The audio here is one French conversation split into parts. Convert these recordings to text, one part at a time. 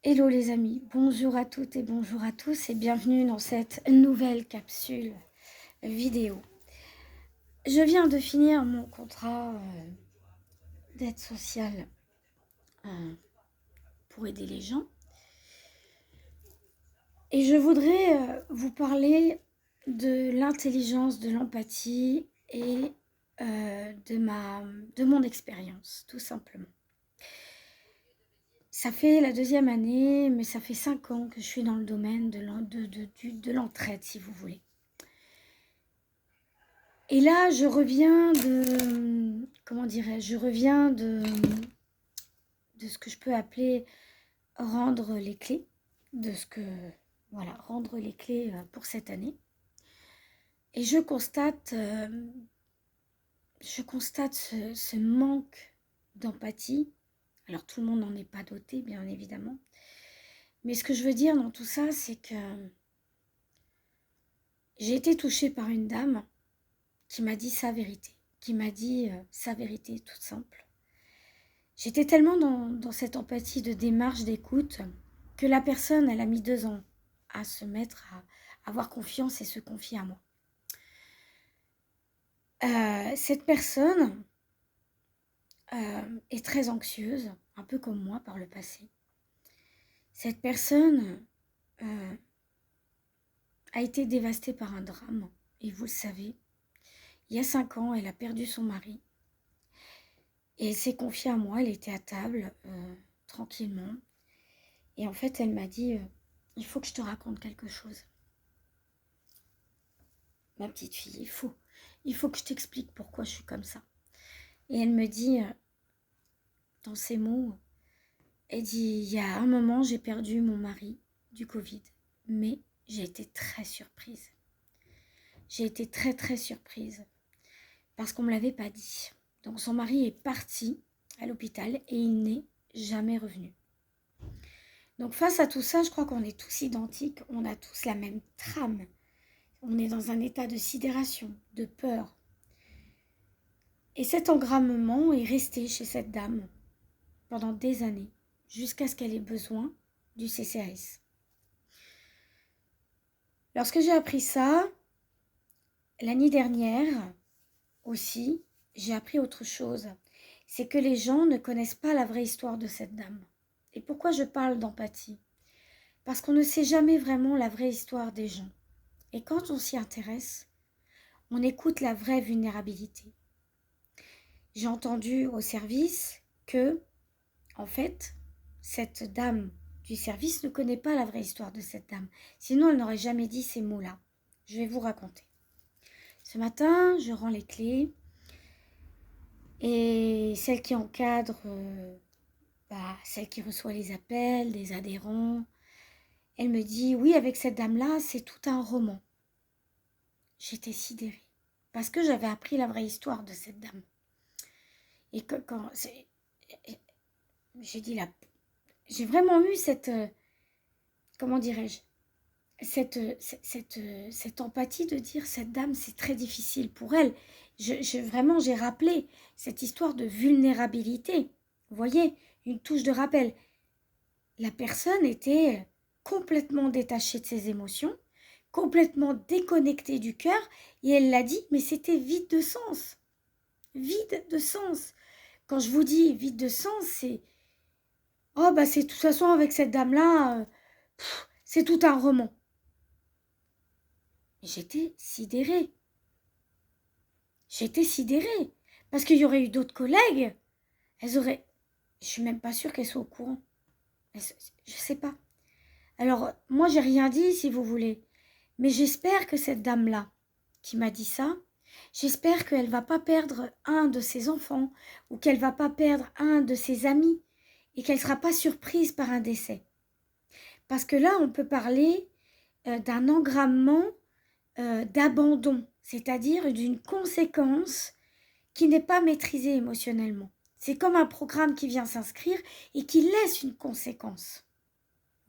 Hello les amis, bonjour à toutes et bonjour à tous et bienvenue dans cette nouvelle capsule vidéo. Je viens de finir mon contrat d'aide sociale pour aider les gens et je voudrais vous parler de l'intelligence, de l'empathie et de mon expérience, tout simplement. Ça fait la deuxième année, mais ça fait 5 ans que je suis dans le domaine de l'entraide, si vous voulez. Et là, je reviens de ce que je peux appeler rendre les clés, rendre les clés pour cette année. Et je constate ce manque d'empathie. Alors, tout le monde n'en est pas doté, bien évidemment. Mais ce que je veux dire dans tout ça, c'est que j'ai été touchée par une dame qui m'a dit sa vérité, sa vérité toute simple. J'étais tellement dans cette empathie de démarche, d'écoute, que la personne, elle a mis 2 ans à se mettre à avoir confiance et se confier à moi. Cette personne est très anxieuse, un peu comme moi par le passé. Cette personne a été dévastée par un drame, et vous le savez. Il y a 5 ans, elle a perdu son mari. Et elle s'est confiée à moi, elle était à table, tranquillement. Et en fait, elle m'a dit, il faut que je te raconte quelque chose. Ma petite fille, il faut que je t'explique pourquoi je suis comme ça. Et elle me dit, dans ces mots, elle dit, il y a un moment, j'ai perdu mon mari du Covid, mais j'ai été très surprise. J'ai été très très surprise parce qu'on ne me l'avait pas dit. Donc son mari est parti à l'hôpital et il n'est jamais revenu. Donc face à tout ça, je crois qu'on est tous identiques, on a tous la même trame. On est dans un état de sidération, de peur. Et cet engrammement est resté chez cette dame pendant des années, jusqu'à ce qu'elle ait besoin du CCAS. Lorsque j'ai appris ça, l'année dernière aussi, j'ai appris autre chose. C'est que les gens ne connaissent pas la vraie histoire de cette dame. Et pourquoi je parle d'empathie ? Parce qu'on ne sait jamais vraiment la vraie histoire des gens. Et quand on s'y intéresse, on écoute la vraie vulnérabilité. J'ai entendu au service que, en fait, cette dame du service ne connaît pas la vraie histoire de cette dame. Sinon, elle n'aurait jamais dit ces mots-là. Je vais vous raconter. Ce matin, je rends les clés et celle qui encadre, celle qui reçoit les appels des adhérents, elle me dit, oui, avec cette dame-là, c'est tout un roman. J'étais sidérée parce que j'avais appris la vraie histoire de cette dame. Et j'ai vraiment eu cette, comment dirais-je, cette empathie de dire cette dame, c'est très difficile pour elle. Vraiment, j'ai rappelé cette histoire de vulnérabilité. Vous voyez, une touche de rappel. La personne était complètement détachée de ses émotions, complètement déconnectée du cœur, et elle l'a dit, mais c'était vide de sens. Vide de sens. Quand je vous dis vide de sens, c'est... Oh, c'est de toute façon avec cette dame-là, c'est tout un roman. J'étais sidérée. Parce qu'il y aurait eu d'autres collègues, elles auraient... Je suis même pas sûre qu'elles soient au courant. Je sais pas. Alors, moi, j'ai rien dit, si vous voulez. Mais j'espère que cette dame-là, qui m'a dit ça, j'espère qu'elle va pas perdre un de ses enfants ou qu'elle va pas perdre un de ses amis et qu'elle sera pas surprise par un décès. Parce que là, on peut parler d'un engrammement d'abandon, c'est-à-dire d'une conséquence qui n'est pas maîtrisée émotionnellement. C'est comme un programme qui vient s'inscrire et qui laisse une conséquence.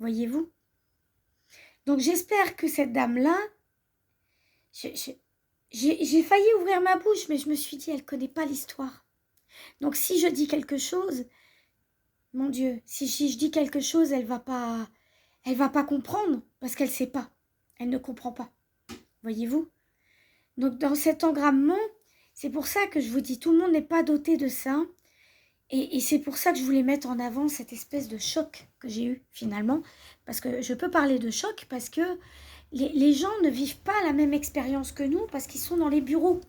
Voyez-vous ? Donc j'espère que cette dame-là, j'ai failli ouvrir ma bouche, mais je me suis dit, elle ne connaît pas l'histoire. Donc si je dis quelque chose, mon Dieu, si je dis quelque chose, elle va pas comprendre parce qu'elle sait pas. Elle ne comprend pas. Voyez-vous? Donc dans cet engrammement, c'est pour ça que je vous dis, tout le monde n'est pas doté de ça. Et c'est pour ça que je voulais mettre en avant cette espèce de choc que j'ai eu finalement. Parce que je peux parler de choc parce que les gens ne vivent pas la même expérience que nous parce qu'ils sont dans les bureaux.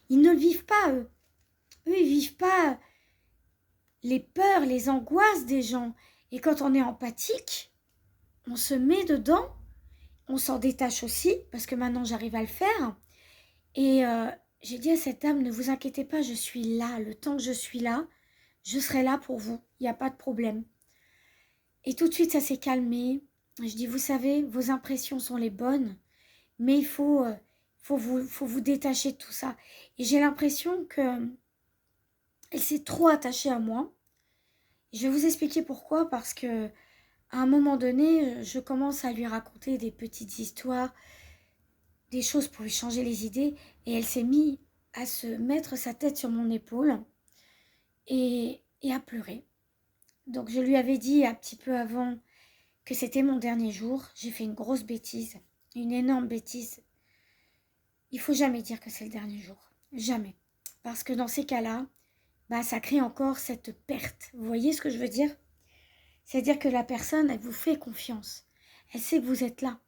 Ils ne le vivent pas, eux. Eux, ils vivent pas les peurs, les angoisses des gens. Et quand on est empathique, on se met dedans, on s'en détache aussi, parce que maintenant j'arrive à le faire. Et j'ai dit à cette dame, ne vous inquiétez pas, je suis là. Le temps que je suis là, je serai là pour vous. Il n'y a pas de problème. Et tout de suite, ça s'est calmé. Je dis, vous savez, vos impressions sont les bonnes, mais il faut vous détacher de tout ça. Et j'ai l'impression que elle s'est trop attachée à moi. Je vais vous expliquer pourquoi, parce que à un moment donné, je commence à lui raconter des petites histoires, des choses pour lui changer les idées, et elle s'est mise à se mettre sa tête sur mon épaule et à pleurer. Donc je lui avais dit un petit peu avant que c'était mon dernier jour. J'ai fait une grosse bêtise, une énorme bêtise. Il faut jamais dire que c'est le dernier jour, jamais, parce que dans ces cas-là, ça crée encore cette perte. Vous voyez ce que je veux dire? C'est-à-dire que la personne, elle vous fait confiance. Elle sait que vous êtes là.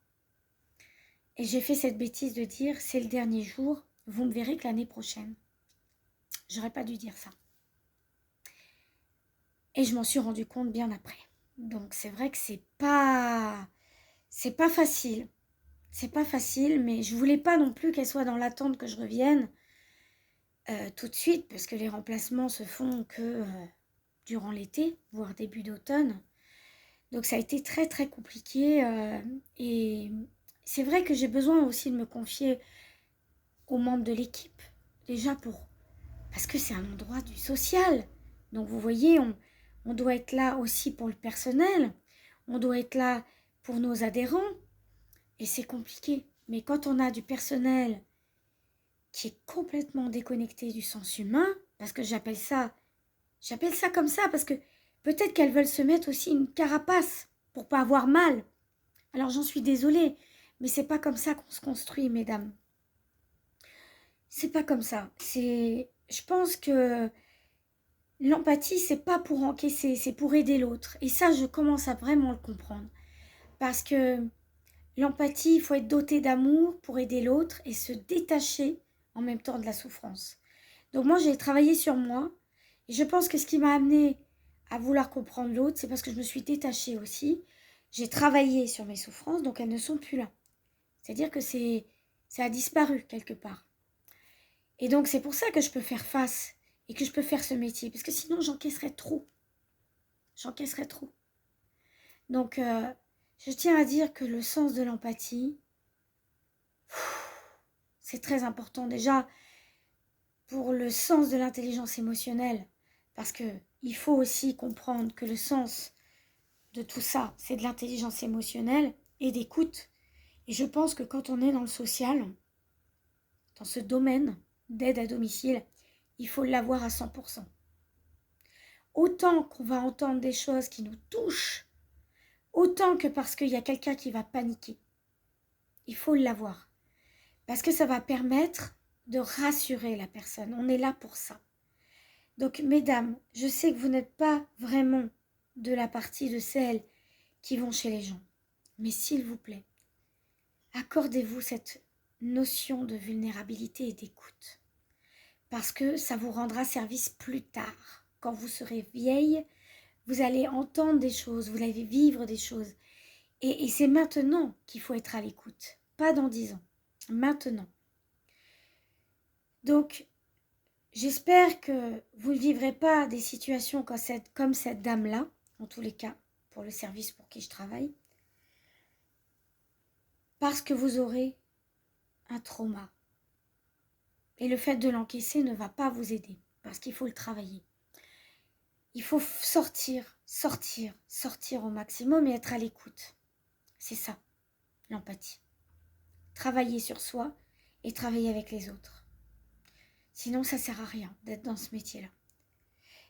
Et j'ai fait cette bêtise de dire, c'est le dernier jour, vous me verrez que l'année prochaine. J'aurais pas dû dire ça. Et je m'en suis rendu compte bien après. Donc c'est vrai que c'est pas facile. C'est pas facile, mais je voulais pas non plus qu'elle soit dans l'attente que je revienne tout de suite, parce que les remplacements se font que durant l'été, voire début d'automne. Donc ça a été très très compliqué et c'est vrai que j'ai besoin aussi de me confier aux membres de l'équipe, déjà parce que c'est un endroit du social. Donc vous voyez, on doit être là aussi pour le personnel, on doit être là pour nos adhérents et c'est compliqué. Mais quand on a du personnel qui est complètement déconnecté du sens humain, parce que j'appelle ça comme ça, parce que peut-être qu'elles veulent se mettre aussi une carapace pour pas avoir mal. Alors j'en suis désolée, mais c'est pas comme ça qu'on se construit, mesdames. C'est pas comme ça. Je pense que l'empathie, c'est pas pour encaisser, c'est pour aider l'autre. Et ça, je commence à vraiment le comprendre. Parce que l'empathie, il faut être doté d'amour pour aider l'autre et se détacher en même temps de la souffrance. Donc moi, j'ai travaillé sur moi. Et je pense que ce qui m'a amené à vouloir comprendre l'autre, c'est parce que je me suis détachée aussi. J'ai travaillé sur mes souffrances, donc elles ne sont plus là. C'est-à-dire que ça a disparu quelque part. Et donc c'est pour ça que je peux faire face et que je peux faire ce métier, parce que sinon j'encaisserais trop. J'encaisserais trop. Donc je tiens à dire que le sens de l'empathie, c'est très important déjà pour le sens de l'intelligence émotionnelle, parce que il faut aussi comprendre que le sens de tout ça, c'est de l'intelligence émotionnelle et d'écoute. Et je pense que quand on est dans le social, dans ce domaine d'aide à domicile, il faut l'avoir à 100%. Autant qu'on va entendre des choses qui nous touchent, autant que parce qu'il y a quelqu'un qui va paniquer. Il faut l'avoir. Parce que ça va permettre de rassurer la personne. On est là pour ça. Donc, mesdames, je sais que vous n'êtes pas vraiment de la partie de celles qui vont chez les gens. Mais s'il vous plaît, accordez-vous cette notion de vulnérabilité et d'écoute. Parce que ça vous rendra service plus tard. Quand vous serez vieille, vous allez entendre des choses, vous allez vivre des choses. Et c'est maintenant qu'il faut être à l'écoute, pas dans 10 ans. Maintenant. Donc, j'espère que vous ne vivrez pas des situations comme cette dame-là, en tous les cas, pour le service pour qui je travaille, parce que vous aurez un trauma. Et le fait de l'encaisser ne va pas vous aider, parce qu'il faut le travailler. Il faut sortir au maximum et être à l'écoute. C'est ça, l'empathie. Travailler sur soi et travailler avec les autres. Sinon, ça ne sert à rien d'être dans ce métier-là.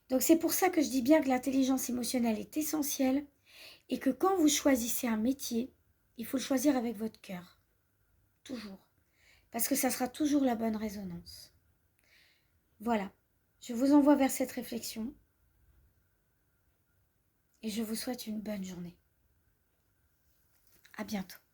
Donc c'est pour ça que je dis bien que l'intelligence émotionnelle est essentielle et que quand vous choisissez un métier, il faut le choisir avec votre cœur. Toujours. Parce que ça sera toujours la bonne résonance. Voilà. Je vous envoie vers cette réflexion et je vous souhaite une bonne journée. À bientôt.